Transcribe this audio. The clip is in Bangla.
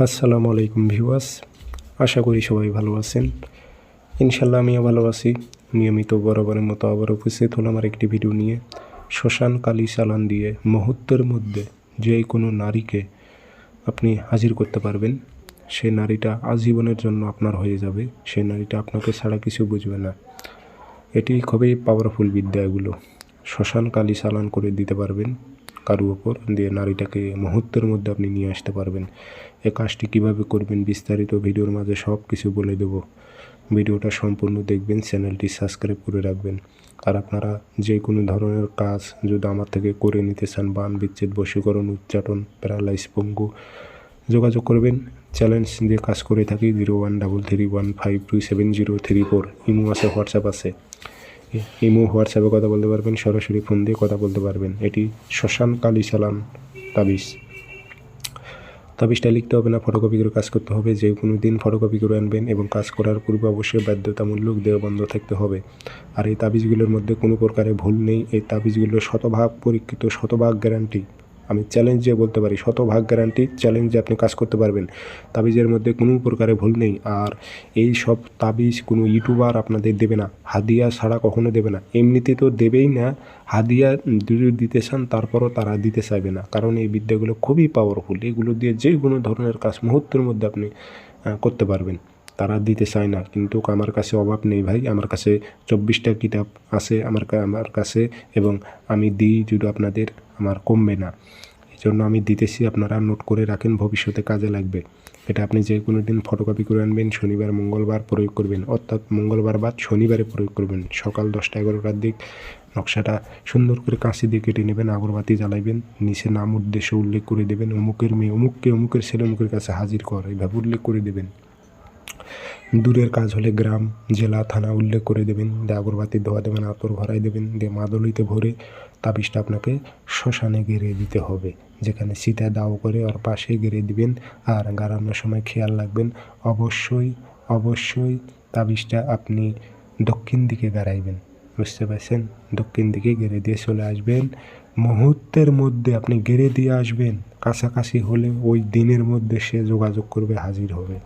আসসালামু আলাইকুম ভিউয়ার্স, আশা করি সবাই ভালো আছেন। ইনশাল্লাহ আমিও ভালো আছি। নিয়মিত বরাবরের মতো আবার উপস্থিত হলাম আমার একটি ভিডিও নিয়ে। শ্মশান কালী চালান দিয়ে মুহূর্তের মধ্যে যে কোনো নারীকে আপনি হাজির করতে পারবেন। সেই নারীটা আজীবনের জন্য আপনার হয়ে যাবে। সেই নারীটা আপনাকে ছাড়া কিছু বুঝবে না। এটি খুবই পাওয়ারফুল বিদ্যা। এগুলো শ্মশান কালী চালান করে দিতে পারবেন কারো ওপর দিয়ে নারীটাকে মুহূর্তের মধ্যে আপনি নিয়ে আসতে পারবেন। এই কাজটি কীভাবে করবেন বিস্তারিত ভিডিওর মাঝে সব কিছু বলে দেব। ভিডিওটা সম্পূর্ণ দেখবেন, চ্যানেলটি সাবস্ক্রাইব করে রাখবেন। আর আপনারা যে কোনো ধরনের কাজ যদি আমার থেকে করে নিতে চান, বান বিচ্ছেদ, বশীকরণ, উচ্চাটন, প্যারালাইজ, পঙ্গু, যোগাযোগ করবেন। চ্যালেঞ্জ দিয়ে কাজ করে থাকি। 0133152704 ইমো আছে, হোয়াটসঅ্যাপ আছে। ইমো হোয়াটসঅ্যাপে কথা বলতে পারবেন, সরাসরি ফোন দিয়ে কথা বলতে পারবেন। এটি শ্মশান কালী চালান তাবিজ। তাবিজটা লিখতে হবে না, ফটোকপি করে কাজ করতে হবে। যে কোনো দিন ফটোকপি করে আনবেন এবং কাজ করার পূর্বে অবশ্যই বাধ্যতামূলক দেহ বন্ধ থাকতে হবে। আর এই তাবিজগুলোর মধ্যে কোনো প্রকারে ভুল নেই। এই তাবিজগুলো শতভাগ পরীক্ষিত, শতভাগ গ্যারান্টি। আমি চ্যালেঞ্জ দিয়ে বলতে পারি, শতভাগ গ্যারান্টি, চ্যালেঞ্জে আপনি কাজ করতে পারবেন। তাবিজের মধ্যে কোনো প্রকারে ভুল নেই। আর এই সব তাবিজ কোনো ইউটিউবার আপনাদের দেবে না, হাদিয়া ছাড়া কখনো দেবে না। এমনিতে তো দেবেই না, হাদিয়া যদি দিতে চান তারপরও তারা দিতে চাইবে না, কারণ এই বিদ্যাগুলো খুবই পাওয়ারফুল। এগুলো দিয়ে যে কোনো ধরনের কাজ মুহূর্তের মধ্যে আপনি করতে পারবেন। তারা দিতে চায় না, কিন্তু আমার কাছে অভাব নেই ভাই। আমার কাছে 24টা কিতাব আছে আমার কাছে, এবং আমি দিই যদি আপনাদের, আমার কমবে না। এই জন্য আমি দিতেছি, আপনারা নোট করে রাখেন, ভবিষ্যতে কাজে লাগবে। এটা আপনি যে কোনো দিন ফটোকপি করে আনবেন, শনিবার মঙ্গলবার প্রয়োগ করবেন, অর্থাৎ মঙ্গলবার বাদ শনিবারে প্রয়োগ করবেন। সকাল 10টা-11টার দিক নকশাটা সুন্দর করে কাঁচি দিয়ে কেটে নেবেন, আগরবাতি জ্বালাইবেন, নিচে নাম উদ্দেশ্য উল্লেখ করে দেবেন, অমুকের মেয়ে অমুককে, অমুকের ছেলে অমুকের কাছে হাজির কর, এইভাবে উল্লেখ করে দেবেন। দূরের কাজ হলে গ্রাম, জেলা, থানা উল্লেখ করে দেবেন, দিয়ে আগরবাতি ধোয়া দেবেন, আতর ভরাই দেবেন, দিয়ে মাদলিতে ভরে তাবিজটা আপনাকে শ্মশানে গেড়ে দিতে হবে। যেখানে সীতা দাও করে ওর পাশে গেড়ে দিবেন। আর গাড়ানোর সময় খেয়াল রাখবেন, অবশ্যই তাবিজটা আপনি দক্ষিণ দিকে গাড়াইবেন। বুঝতে পারছেন? দক্ষিণ দিকে গেড়ে দিয়ে চলে আসবেন। মুহূর্তের মধ্যে আপনি গেড়ে দিয়ে আসবেন, কাছাকাছি হলে ওই দিনের মধ্যে সে যোগাযোগ করবে, হাজির হবে।